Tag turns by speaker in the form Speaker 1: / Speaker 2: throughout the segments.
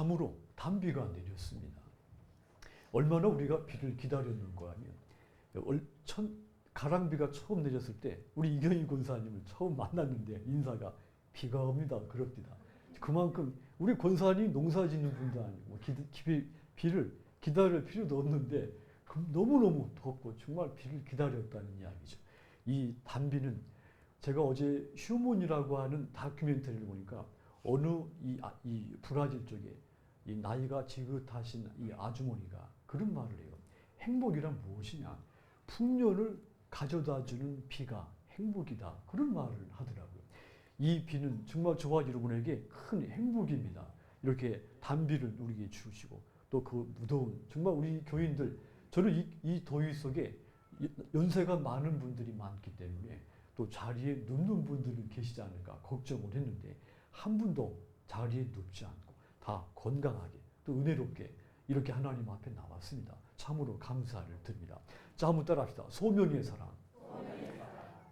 Speaker 1: 참으로 단비가 내렸습니다. 얼마나 우리가 비를 기다렸는가 하면 가랑비가 처음 내렸을 때 우리 이경희 권사님을 처음 만났는데 인사가 비가 옵니다 그럽니다. 그만큼 우리 권사님 농사 짓는 분도 아니고 비를 기다릴 필요도 없는데 너무너무 덥고 정말 비를 기다렸다는 이야기죠. 이 단비는 제가 어제 휴먼이라고 하는 다큐멘터리를 보니까 어느 이 브라질 쪽에 이 나이가 지긋하신 이 아주머니가 그런 말을 해요. 행복이란 무엇이냐? 풍년을 가져다주는 비가 행복이다. 그런 말을 하더라고요. 이 비는 정말 저와 여러분에게 큰 행복입니다. 이렇게 단비를 우리에게 주시고 또 그 무더운 정말 우리 교인들 저는 이 더위 속에 연세가 많은 분들이 많기 때문에 또 자리에 눕는 분들은 계시지 않을까 걱정을 했는데 한 분도 자리에 눕지 않고 다 건강하게 또 은혜롭게 이렇게 하나님 앞에 나왔습니다. 참으로 감사를 드립니다. 자, 한번 따라합시다. 소명의 사랑.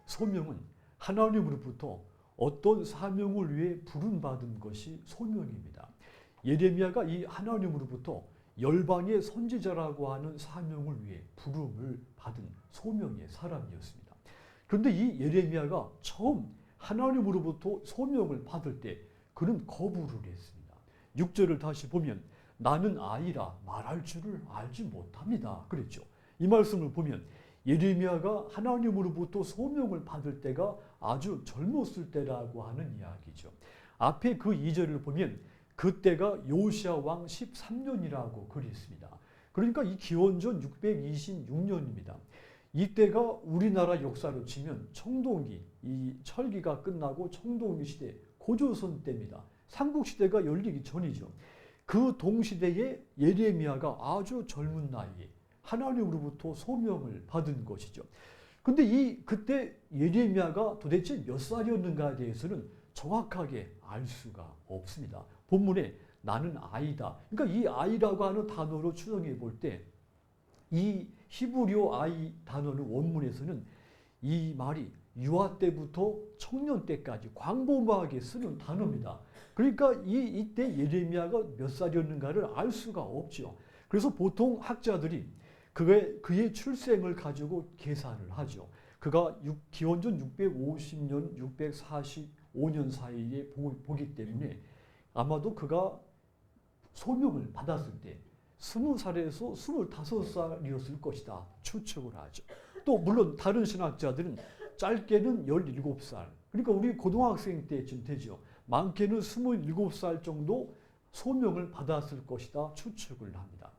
Speaker 1: 소명은 하나님으로부터 어떤 사명을 위해 부름받은 것이 소명입니다. 예레미야가 이 하나님으로부터 열방의 선지자라고 하는 사명을 위해 부름을 받은 소명의 사람이었습니다. 그런데 이 예레미야가 처음 하나님으로부터 소명을 받을 때 그는 거부를 했습니다. 6절을 다시 보면 나는 아이라 말할 줄을 알지 못합니다. 그랬죠. 이 말씀을 보면 예레미야가 하나님으로부터 소명을 받을 때가 아주 젊었을 때라고 하는 이야기죠. 앞에 그 2절을 보면 그때가 요시야 왕 13년이라고 글이 있습니다. 그러니까 이 기원전 626년입니다. 이때가 우리나라 역사로 치면 청동기, 이 철기가 끝나고 청동기 시대, 고조선 때입니다. 삼국시대가 열리기 전이죠. 그 동시대에 예레미야가 아주 젊은 나이에 하나님으로부터 소명을 받은 것이죠. 근데 그때 예레미야가 도대체 몇 살이었는가에 대해서는 정확하게 알 수가 없습니다. 본문에 나는 아이다. 그러니까 이 아이라고 하는 단어로 추정해 볼 때 이 히브리어 아이 단어는 원문에서는 이 말이 유아 때부터 청년 때까지 광범위하게 쓰는 단어입니다. 그러니까 이때 예레미야가 몇 살이었는가를 알 수가 없죠. 그래서 보통 학자들이 그의 출생을 가지고 계산을 하죠. 그가 기원전 650년, 645년 사이에 보기 때문에 아마도 그가 소명을 받았을 때 20살에서 25살이었을 것이다 추측을 하죠. 또 물론 다른 신학자들은 짧게는 17살, 그러니까 우리 고등학생 때쯤 되죠. 많게는 27살 정도 소명을 받았을 것이다 추측을 합니다.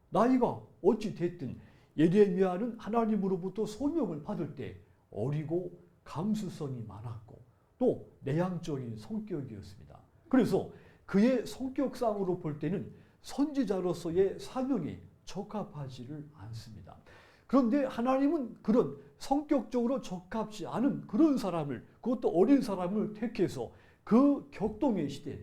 Speaker 1: 나이가 어찌 됐든 예레미야는 하나님으로부터 소명을 받을 때 어리고 감수성이 많았고 또 내향적인 성격이었습니다. 그래서 그의 성격상으로 볼 때는 선지자로서의 사명에 적합하지를 않습니다. 그런데 하나님은 그런 성격적으로 적합지 않은 그런 사람을, 그것도 어린 사람을 택해서 그 격동의 시대에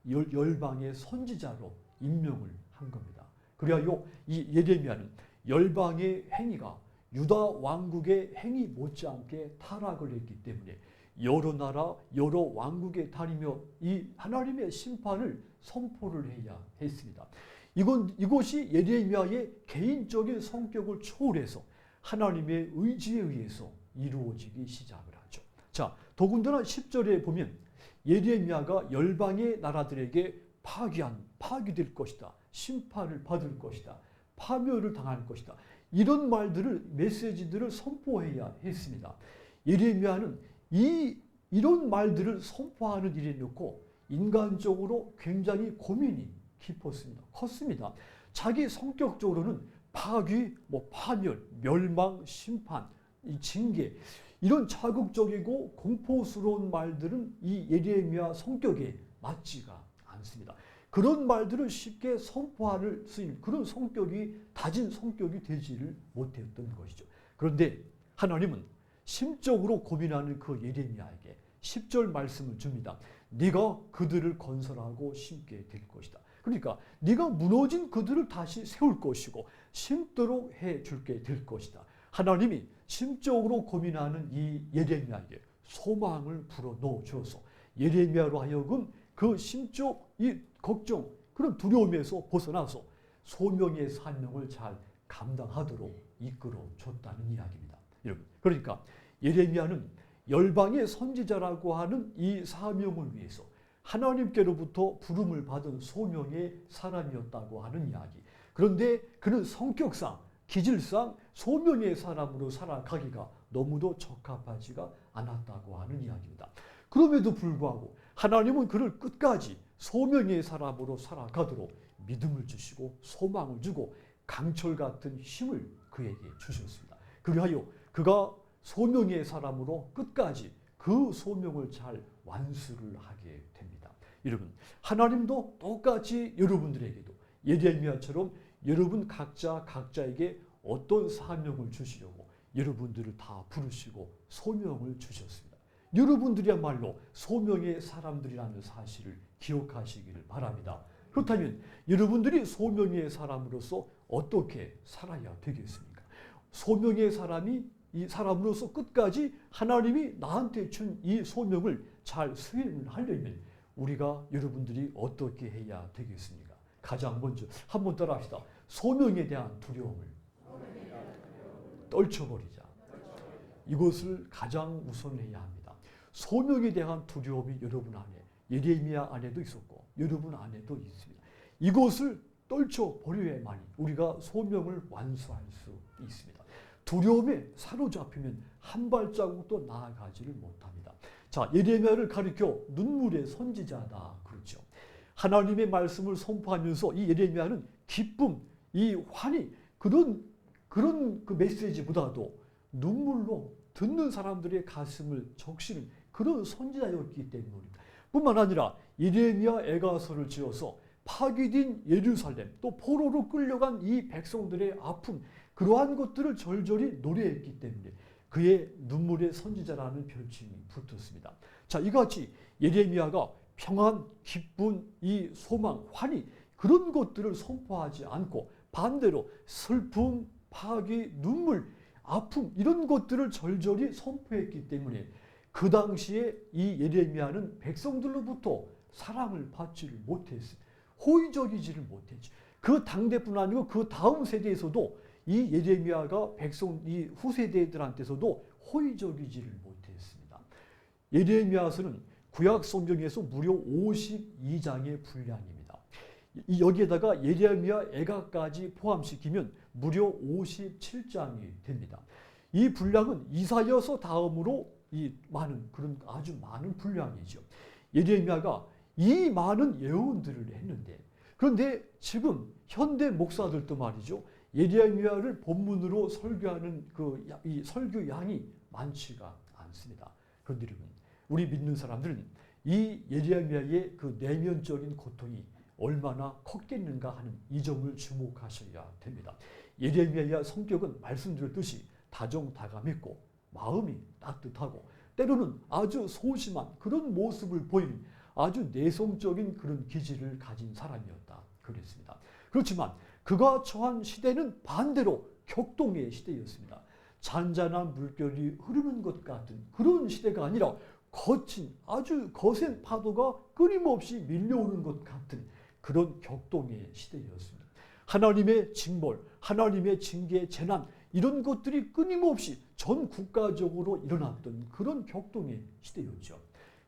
Speaker 1: 열방의 선지자로 임명을 한 겁니다. 그리하여 이 예레미야는 열방의 행위가 유다 왕국의 행위 못지않게 타락을 했기 때문에 여러 나라, 여러 왕국에 다니며 이 하나님의 심판을 선포를 해야 했습니다. 이것이 예레미야의 개인적인 성격을 초월해서 하나님의 의지에 의해서 이루어지기 시작을 하죠. 자, 더군다나 10절에 보면 예레미야가 열방의 나라들에게 파괴될 것이다. 심판을 받을 것이다. 파멸을 당할 것이다. 이런 메시지들을 선포해야 했습니다. 예레미야는 이런 말들을 선포하는 일에 놓고 인간적으로 굉장히 고민이 컸습니다. 자기 성격적으로는 파괴, 파멸, 멸망, 심판, 이 징계 이런 자극적이고 공포스러운 말들은 이 예레미야 성격에 맞지가 않습니다. 그런 말들을 쉽게 선포할 수 있는 그런 다진 성격이 되지를 못했던 것이죠. 그런데 하나님은 심적으로 고민하는 그 예레미야에게 10절 말씀을 줍니다. 네가 그들을 건설하고 심게 될 것이다. 그러니까 네가 무너진 그들을 다시 세울 것이고 심도록 해줄게 될 것이다. 하나님이 심적으로 고민하는 이 예레미야에게 소망을 불어넣어 주어서 예레미야로 하여금 그 심적 이 걱정, 그런 두려움에서 벗어나서 소명의 사명을 잘 감당하도록 이끌어 줬다는 이야기입니다. 여러분, 그러니까 예레미야는 열방의 선지자라고 하는 이 사명을 위해서 하나님께로부터 부름을 받은 소명의 사람이었다고 하는 이야기. 그런데 그는 성격상, 기질상 소명의 사람으로 살아가기가 너무도 적합하지가 않았다고 하는 이야기입니다. 그럼에도 불구하고 하나님은 그를 끝까지 소명의 사람으로 살아가도록 믿음을 주시고 소망을 주고 강철 같은 힘을 그에게 주셨습니다. 그리하여 그가 소명의 사람으로 끝까지 그 소명을 잘 완수를 하게 됩니다. 여러분, 하나님도 똑같이 여러분들에게도 예레미야처럼 여러분 각자에게 어떤 사명을 주시려고 여러분들을 다 부르시고 소명을 주셨습니다. 여러분들이야말로 소명의 사람들이라는 사실을 기억하시기를 바랍니다. 그렇다면 여러분들이 소명의 사람으로서 어떻게 살아야 되겠습니까? 소명의 이 사람으로서 끝까지 하나님이 나한테 준 이 소명을 잘 수행을 하려면 우리가 여러분들이 어떻게 해야 되겠습니까? 가장 먼저 한번 따라 합시다. 소명에 대한 두려움을 떨쳐버리자. 이것을 가장 우선해야 합니다. 소명에 대한 두려움이 여러분 안에, 예레미야 안에도 있었고 여러분 안에도 있습니다. 이것을 떨쳐버려야만이 우리가 소명을 완수할 수 있습니다. 두려움에 사로잡히면 한 발자국도 나아가지를 못합니다. 자, 예레미야를 가리켜 눈물의 선지자다 그렇죠. 하나님의 말씀을 선포하면서 이 예레미야는 기쁨, 이 환희 그런 그 메시지보다도 눈물로 듣는 사람들의 가슴을 적시는 그런 선지자였기 때문입니다. 뿐만 아니라 예레미야 애가서를 지어서 파괴된 예루살렘 또 포로로 끌려간 이 백성들의 아픔 그러한 것들을 절절히 노래했기 때문에 그의 눈물의 선지자라는 별칭이 붙었습니다. 자, 이같이 예레미야가 평안, 기쁨, 이 소망, 환희 그런 것들을 선포하지 않고 반대로 슬픔, 파괴, 눈물, 아픔 이런 것들을 절절히 선포했기 때문에 그 당시에 이 예레미야는 백성들로부터 사랑을 받지를 못했습니다. 호의적이지를 못했죠. 그 당대뿐 아니고 그 다음 세대에서도 이 예레미야가 이 후세대들한테서도 호의적이지를 못했습니다. 예레미야서는 구약 성경에서 무려 52장의 분량입니다. 여기에다가 예레미야 애가까지 포함시키면 무려 57장이 됩니다. 이 분량은 이사야서 다음으로 아주 많은 분량이죠. 예레미야가 이 많은 예언들을 했는데 그런데 지금 현대 목사들도 말이죠. 예레미야를 본문으로 설교하는 이 설교 양이 많지가 않습니다. 그런데 여러분, 우리 믿는 사람들은 이 예레미야의 그 내면적인 고통이 얼마나 컸겠는가 하는 이 점을 주목하셔야 됩니다. 예레미야의 성격은 말씀드렸듯이 다정다감했고 마음이 따뜻하고 때로는 아주 소심한 그런 모습을 보이는 아주 내성적인 그런 기질을 가진 사람이었다 그랬습니다. 그렇지만 그가 처한 시대는 반대로 격동의 시대였습니다. 잔잔한 물결이 흐르는 것 같은 그런 시대가 아니라 거친 아주 거센 파도가 끊임없이 밀려오는 것 같은 그런 격동의 시대였습니다. 하나님의 징벌, 하나님의 징계, 재난 이런 것들이 끊임없이 전 국가적으로 일어났던 그런 격동의 시대였죠.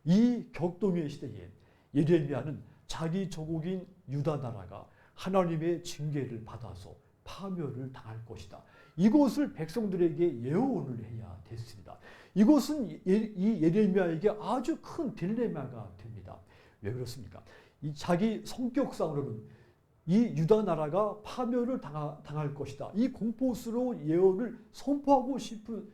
Speaker 1: 이 격동의 시대에 예레미야는 자기 조국인 유다 나라가 하나님의 징계를 받아서 파멸을 당할 것이다. 이것을 백성들에게 예언을 해야 됐습니다. 이것은 이 예레미야에게 아주 큰 딜레마가 됩니다. 왜 그렇습니까? 자기 성격상으로는 이 유다 나라가 파멸을 당할 것이다. 이 공포스러운 예언을 선포하고 싶은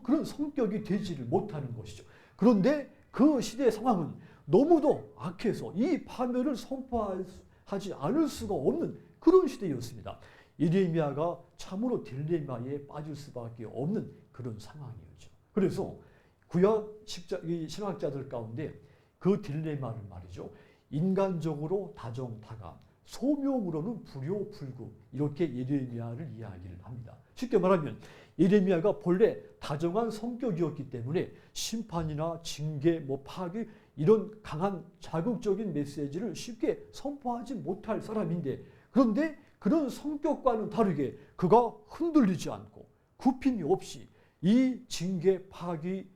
Speaker 1: 그런 성격이 되지를 못하는 것이죠. 그런데 그 시대의 상황은 너무도 악해서 이 파멸을 선포하지 않을 수가 없는 그런 시대였습니다. 예레미야가 참으로 딜레마에 빠질 수밖에 없는 그런 상황이었죠. 그래서 구약 신학자들 가운데 그 딜레마를 말이죠. 인간적으로 다정다감, 소명으로는 불효불급 이렇게 예레미야를 이야기를 합니다. 쉽게 말하면 예레미야가 본래 다정한 성격이었기 때문에 심판이나 징계, 파괴 이런 강한 자극적인 메시지를 쉽게 선포하지 못할 사람인데, 그런데 그런 성격과는 다르게 그가 흔들리지 않고 굽힘이 없이 이 징계, 파괴,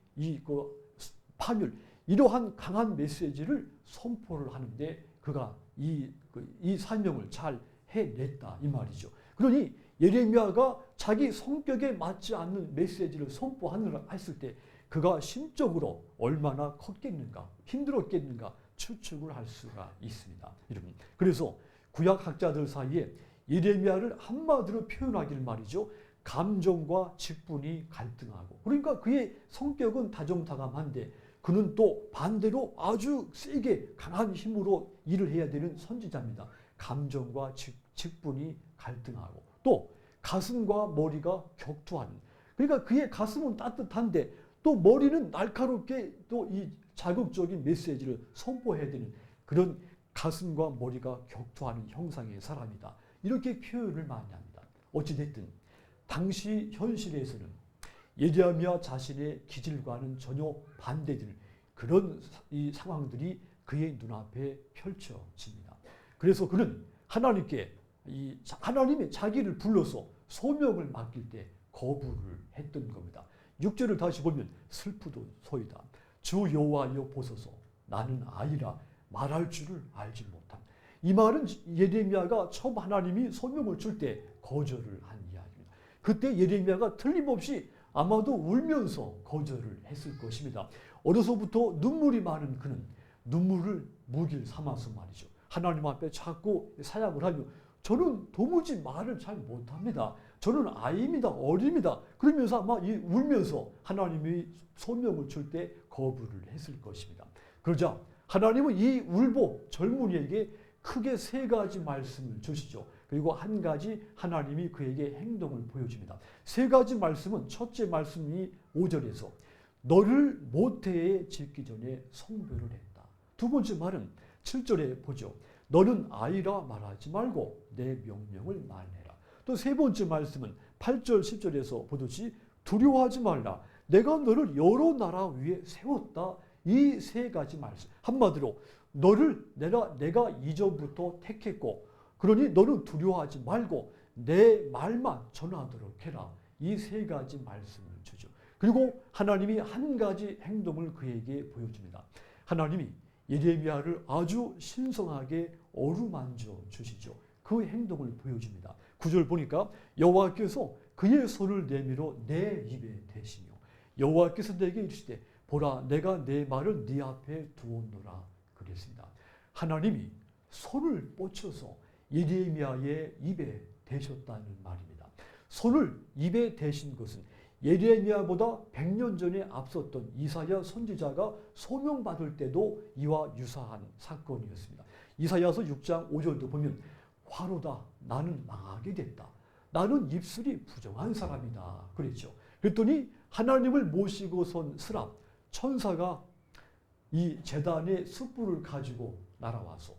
Speaker 1: 파멸 이러한 강한 메시지를 선포를 하는데 그가 이 사명을 잘 해냈다 이 말이죠. 그러니 예레미야가 자기 성격에 맞지 않는 메시지를 선포하느라 했을 때 그가 심적으로 얼마나 컸겠는가, 힘들었겠는가 추측을 할 수가 있습니다. 여러분, 그래서 구약학자들 사이에 예레미야를 한마디로 표현하기를 말이죠, 감정과 직분이 갈등하고, 그러니까 그의 성격은 다정다감한데 그는 또 반대로 아주 세게 강한 힘으로 일을 해야 되는 선지자입니다. 감정과 직분이 갈등하고 또 가슴과 머리가 격투하는, 그러니까 그의 가슴은 따뜻한데 또 머리는 날카롭게 또 이 자극적인 메시지를 선포해야 되는 그런 가슴과 머리가 격투하는 형상의 사람이다. 이렇게 표현을 많이 합니다. 어찌됐든 당시 현실에서는 예레미야 자신의 기질과는 전혀 반대되는 그런 이 상황들이 그의 눈앞에 펼쳐집니다. 그래서 그는 하나님께 하나님이 자기를 불러서 소명을 맡길 때 거부를 했던 겁니다. 6절을 다시 보면 슬프도소이다. 주 여호와여 보소서 나는 아이라 말할 줄을 알지 못함. 이 말은 예레미야가 처음 하나님이 소명을 줄 때 거절을 한 이야기입니다. 그때 예레미야가 틀림없이 아마도 울면서 거절을 했을 것입니다. 어려서부터 눈물이 많은 그는 눈물을 무기를 삼아서 말이죠, 하나님 앞에 자꾸 사약을 하며 저는 도무지 말을 잘 못합니다. 저는 아이입니다. 어립니다. 그러면서 아마 울면서 하나님이 소명을 줄 때 거부를 했을 것입니다. 그러자 하나님은 이 울보 젊은이에게 크게 세 가지 말씀을 주시죠. 그리고 한 가지 하나님이 그에게 행동을 보여줍니다. 세 가지 말씀은, 첫째 말씀이 5절에서 너를 모태에 짓기 전에 성별을 했다. 두 번째 말은 7절에 보죠. 너는 아이라 말하지 말고 내 명령을 말해라. 또 세 번째 말씀은 8절 10절에서 보듯이 두려워하지 말라. 내가 너를 여러 나라 위에 세웠다. 이 세 가지 말씀. 한마디로 너를 내가 이전부터 택했고 그러니 너는 두려워하지 말고 내 말만 전하도록 해라. 이 세 가지 말씀을 주죠. 그리고 하나님이 한 가지 행동을 그에게 보여줍니다. 하나님이 예레미야를 아주 신성하게 어루만져 주시죠. 그 행동을 보여줍니다. 9절 보니까 여호와께서 그의 손을 내밀어 내 입에 대시며 여호와께서 내게 이르시되 보라 내가 내 말을 네 앞에 두었노라 그랬습니다. 하나님이 손을 뻗쳐서 예레미야의 입에 대셨다는 말입니다. 손을 입에 대신 것은 예레미야보다 100년 전에 앞섰던 이사야 선지자가 소명받을 때도 이와 유사한 사건이었습니다. 이사야서 6장 5절도 보면 화로다 나는 망하게 됐다. 나는 입술이 부정한 사람이다 그랬죠. 그랬더니 하나님을 모시고 선 스랍 천사가 이 제단의 숯불을 가지고 날아와서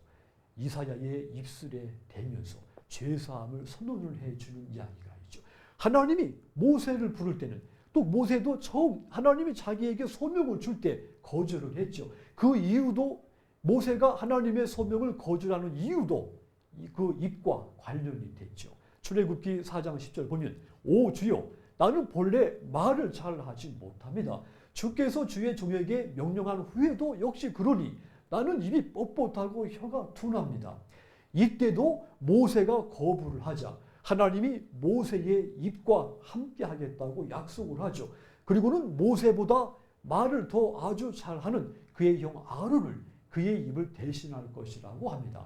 Speaker 1: 이사야의 입술에 대면서 죄사함을 선언을 해주는 이야기가 있죠. 하나님이 모세를 부를 때는 또 모세도 처음 하나님이 자기에게 소명을 줄 때 거절을 했죠. 그 이유도 모세가 하나님의 소명을 거절하는 이유도 그 입과 관련이 됐죠. 출애굽기 4장 10절 보면 오 주여 나는 본래 말을 잘하지 못합니다. 주께서 주의 종에게 명령한 후에도 역시 그러니 나는 입이 뻣뻣하고 혀가 둔합니다. 이때도 모세가 거부를 하자 하나님이 모세의 입과 함께 하겠다고 약속을 하죠. 그리고는 모세보다 말을 더 아주 잘하는 그의 형 아론을 그의 입을 대신할 것이라고 합니다.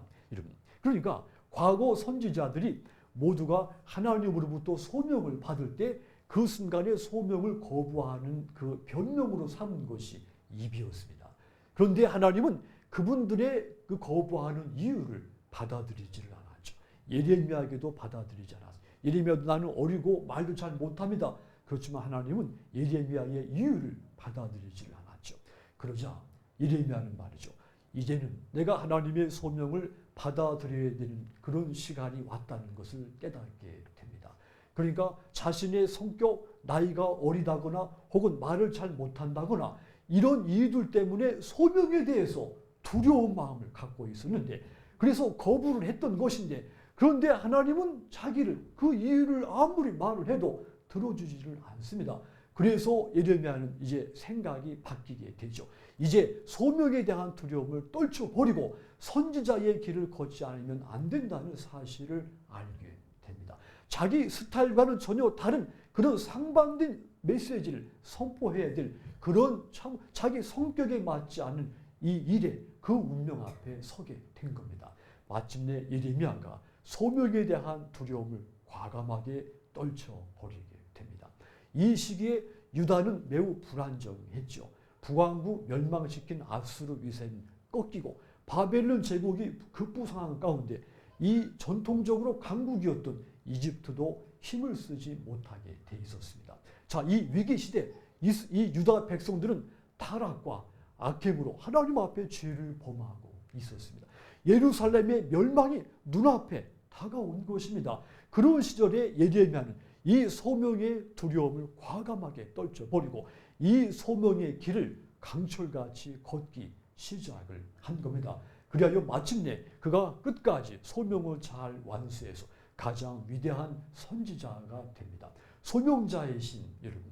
Speaker 1: 그러니까 과거 선지자들이 모두가 하나님으로부터 소명을 받을 때 그 순간에 소명을 거부하는 그 변명으로 삼은 것이 입이었습니다. 그런데 하나님은 그분들의 그 거부하는 이유를 받아들이지를 않았죠. 예레미야에게도 받아들이지 않았어요. 예레미야도 나는 어리고 말도 잘 못합니다. 그렇지만 하나님은 예레미야의 이유를 받아들이지를 않았죠. 그러자 예레미야는 말이죠. 이제는 내가 하나님의 소명을 받아들여야 되는 그런 시간이 왔다는 것을 깨닫게 됩니다. 그러니까 자신의 성격, 나이가 어리다거나 혹은 말을 잘 못한다거나 이런 이유들 때문에 소명에 대해서 두려운 마음을 갖고 있었는데, 그래서 거부를 했던 것인데, 그런데 하나님은 자기를 그 이유를 아무리 말을 해도 들어주지를 않습니다. 그래서 예레미야는 이제 생각이 바뀌게 되죠. 이제 소명에 대한 두려움을 떨쳐버리고 선지자의 길을 걷지 않으면 안 된다는 사실을 알게 됩니다. 자기 스타일과는 전혀 다른 그런 상반된 메시지를 선포해야 될 그런 참 자기 성격에 맞지 않은 이 일에 그 운명 앞에 서게 된 겁니다. 마침내 예레미야가 소명에 대한 두려움을 과감하게 떨쳐버리게 됩니다. 이 시기에 유다는 매우 불안정했죠. 북왕국 멸망시킨 아수르 위세는 꺾이고 바벨론 제국이 급부상한 가운데 이 전통적으로 강국이었던 이집트도 힘을 쓰지 못하게 돼 있었습니다. 자, 이 위기 시대 이 유다 백성들은 타락과 악행으로 하나님 앞에 죄를 범하고 있었습니다. 예루살렘의 멸망이 눈앞에 다가온 것입니다. 그런 시절에 예레미야는 이 소명의 두려움을 과감하게 떨쳐버리고 이 소명의 길을 강철같이 걷기 시작을 한 겁니다. 그리하여 마침내 그가 끝까지 소명을 잘 완수해서 가장 위대한 선지자가 됩니다. 소명자의 신 여러분,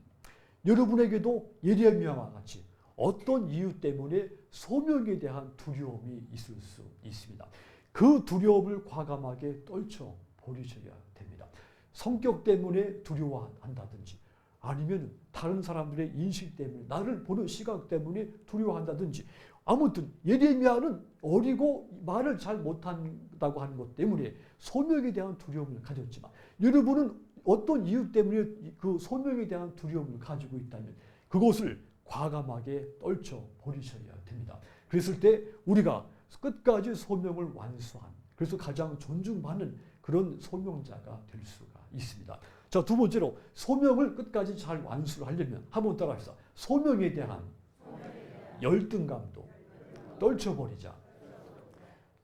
Speaker 1: 여러분에게도 예레미야와 같이 어떤 이유 때문에 소명에 대한 두려움이 있을 수 있습니다. 그 두려움을 과감하게 떨쳐버리셔야 됩니다. 성격 때문에 두려워한다든지 아니면 다른 사람들의 인식 때문에 나를 보는 시각 때문에 두려워한다든지 아무튼 예레미야는 어리고 말을 잘 못한다고 하는 것 때문에 소명에 대한 두려움을 가졌지만 여러분은 어떤 이유 때문에 그 소명에 대한 두려움을 가지고 있다면 그것을 과감하게 떨쳐버리셔야 됩니다. 그랬을 때 우리가 끝까지 소명을 완수한, 그래서 가장 존중받는 그런 소명자가 될 수가 있습니다. 자, 두 번째로 소명을 끝까지 잘 완수를 하려면 한번 따라합시다. 소명에 대한 열등감도 떨쳐버리자.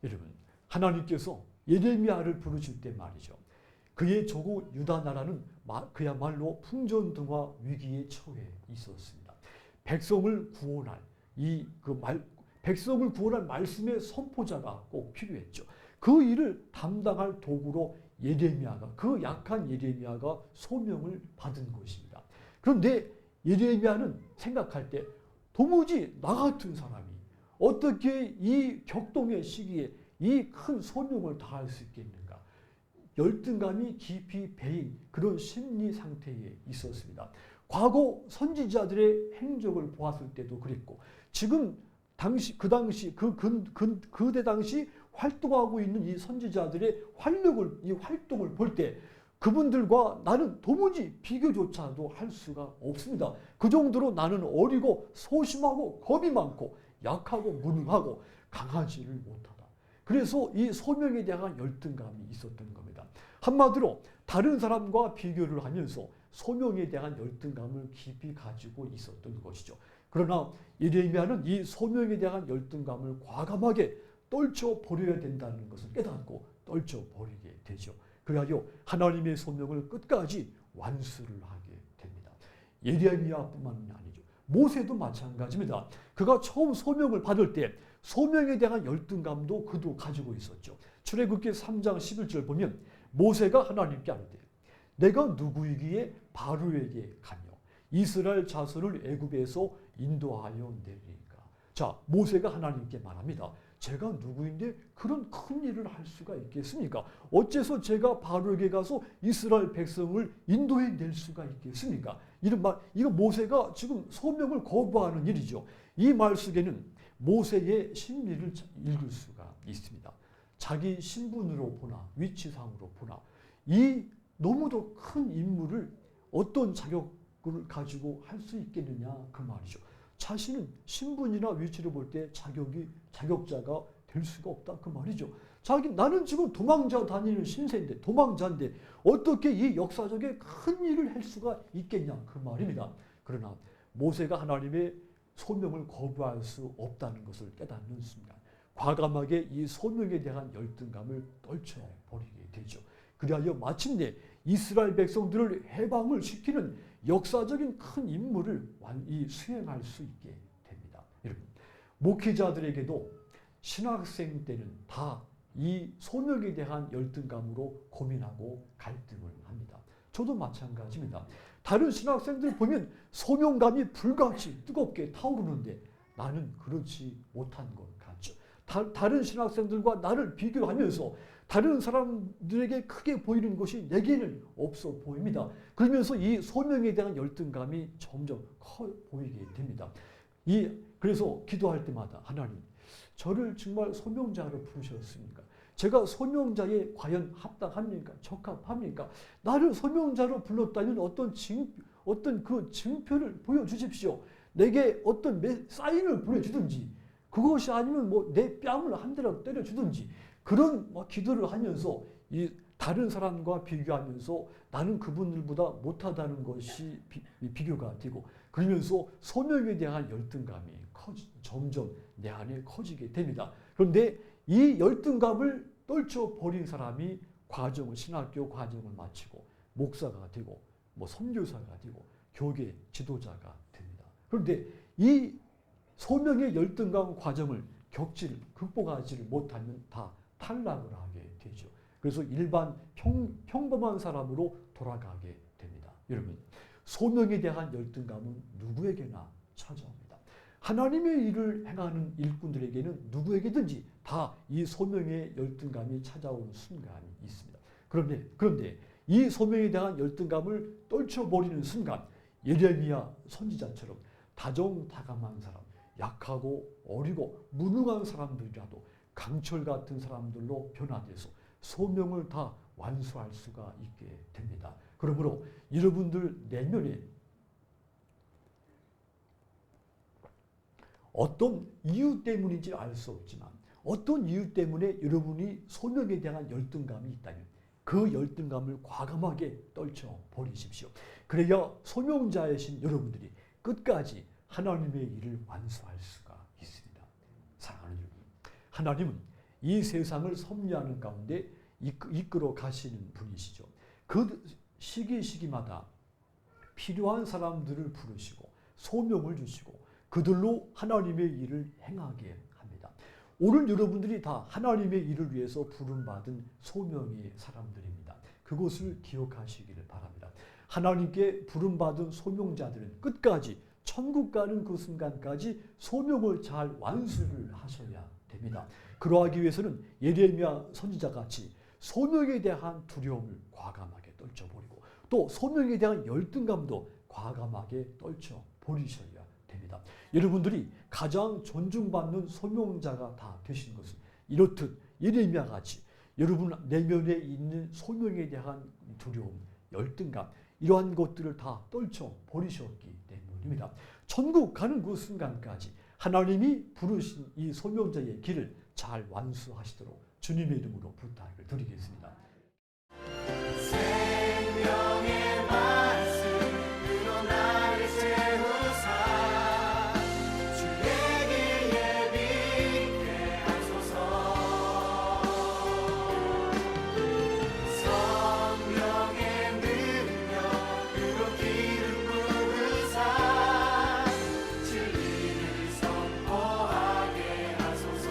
Speaker 1: 여러분, 하나님께서 예레미야를 부르실 때 말이죠. 그의 조국 유다 나라는 그야말로 풍전등화 위기에 처해 있었습니다. 백성을 구원할 백성을 구원할 말씀의 선포자가 꼭 필요했죠. 그 일을 담당할 도구로 예레미야가, 그 약한 예레미야가 소명을 받은 것입니다. 그런데 예레미야는 생각할 때 도무지 나 같은 사람이 어떻게 이 격동의 시기에 이 큰 소명을 다할 수 있겠는가? 열등감이 깊이 배인 그런 심리 상태에 있었습니다. 과거 선지자들의 행적을 보았을 때도 그랬고 지금 그때 당시 활동하고 있는 이 선지자들의 이 활동을 볼 때 그분들과 나는 도무지 비교조차도 할 수가 없습니다. 그 정도로 나는 어리고 소심하고 겁이 많고 약하고 무능하고 강하지를 못하다. 그래서 이 소명에 대한 열등감이 있었던 겁니다. 한마디로 다른 사람과 비교를 하면서 소명에 대한 열등감을 깊이 가지고 있었던 것이죠. 그러나 예레미야는 이 소명에 대한 열등감을 과감하게 떨쳐버려야 된다는 것을 깨닫고 떨쳐버리게 되죠. 그리하여 하나님의 소명을 끝까지 완수를 하게 됩니다. 예레미야뿐만 아니죠. 모세도 마찬가지입니다. 그가 처음 소명을 받을 때 소명에 대한 열등감도 그도 가지고 있었죠. 출애굽기 3장 11절 보면 모세가 하나님께 아뢰되 내가 누구이기에 바로에게 가며 이스라엘 자손을 애굽에서 인도하여 내리까. 자, 모세가 하나님께 말합니다. 제가 누구인데 그런 큰 일을 할 수가 있겠습니까? 어째서 제가 바로에게 가서 이스라엘 백성을 인도해 낼 수가 있겠습니까? 이거 모세가 지금 소명을 거부하는 일이죠. 이 말 속에는 모세의 심리를 읽을 수가 있습니다. 자기 신분으로 보나 위치상으로 보나 이 너무도 큰 임무를 어떤 자격을 가지고 할 수 있겠느냐 그 말이죠. 자신은 신분이나 위치를 볼 때 자격자가 될 수가 없다 그 말이죠. 나는 지금 도망자 다니는 신세인데 도망자인데 어떻게 이 역사적인 큰 일을 할 수가 있겠냐 그 말입니다. 그러나 모세가 하나님의 소명을 거부할 수 없다는 것을 깨닫는 순간 과감하게 이 소명에 대한 열등감을 떨쳐버리게 되죠. 그리하여 마침내 이스라엘 백성들을 해방을 시키는 역사적인 큰 임무를 수행할 수 있게 됩니다. 여러분, 목회자들에게도 신학생 때는 다 이 소명에 대한 열등감으로 고민하고 갈등을 합니다. 저도 마찬가지입니다. 다른 신학생들 보면 소명감이 불같이 뜨겁게 타오르는데 나는 그렇지 못한 것 같죠. 다른 신학생들과 나를 비교하면서 다른 사람들에게 크게 보이는 것이 내게는 없어 보입니다. 그러면서 이 소명에 대한 열등감이 점점 커 보이게 됩니다. 그래서 기도할 때마다 하나님, 저를 정말 소명자로 부르셨습니까? 제가 소명자에 과연 합당합니까? 적합합니까? 나를 소명자로 불렀다면 어떤 그 증표를 보여주십시오. 내게 어떤 사인을 보여주든지, 그것이 아니면 뭐 내 뺨을 한 대라도 때려주든지, 그런 기도를 하면서 이 다른 사람과 비교하면서 나는 그분들보다 못하다는 것이 비교가 되고, 그러면서 소명에 대한 열등감이 점점 내 안에 커지게 됩니다. 그런데 이 열등감을 떨쳐버린 사람이 신학교 과정을 마치고 목사가 되고 선교사가 되고 교계 지도자가 됩니다. 그런데 이 소명의 열등감 과정을 극복하지를 못하면 다 탈락을 하게 되죠. 그래서 일반 평범한 사람으로 돌아가게 됩니다. 여러분, 소명에 대한 열등감은 누구에게나 찾아옵니다. 하나님의 일을 행하는 일꾼들에게는 누구에게든지 다 이 소명의 열등감이 찾아오는 순간이 있습니다. 그런데 이 소명에 대한 열등감을 떨쳐버리는 순간 예레미야 선지자처럼 다정다감한 사람, 약하고 어리고 무능한 사람들이라도 강철 같은 사람들로 변화돼서 소명을 다 완수할 수가 있게 됩니다. 그러므로 여러분들 내면에 어떤 이유 때문인지 알 수 없지만 어떤 이유 때문에 여러분이 소명에 대한 열등감이 있다면 그 열등감을 과감하게 떨쳐버리십시오. 그래야 소명자이신 여러분들이 끝까지 하나님의 일을 완수할 수가 있습니다. 사랑하는 여러분, 하나님은 이 세상을 섭리하는 가운데 이끌어 가시는 분이시죠. 그 시기마다 필요한 사람들을 부르시고 소명을 주시고 그들로 하나님의 일을 행하게 합니다. 오늘 여러분들이 다 하나님의 일을 위해서 부름받은 소명의 사람들입니다. 그것을 기억하시기를 바랍니다. 하나님께 부름받은 소명자들은 끝까지 천국 가는 그 순간까지 소명을 잘 완수를 하셔야 됩니다. 그러하기 위해서는 예레미야 선지자같이 소명에 대한 두려움을 과감하게 떨쳐버리고 또 소명에 대한 열등감도 과감하게 떨쳐버리셔야 됩니다. 여러분들이 가장 존중받는 소명자가 다 되신 것은 이렇듯 예레미야 같이 여러분 내면에 있는 소명에 대한 두려움, 열등감 이러한 것들을 다 떨쳐버리셨기 때문입니다. 천국 가는 그 순간까지 하나님이 부르신 이 소명자의 길을 잘 완수하시도록 주님의 이름으로 부탁을 드리겠습니다. 생명의 말씀으로 나를 세우사 주에게 예비케 하소서. 성령의 능력으로 기름 부으사 진리를 선포하게 하소서.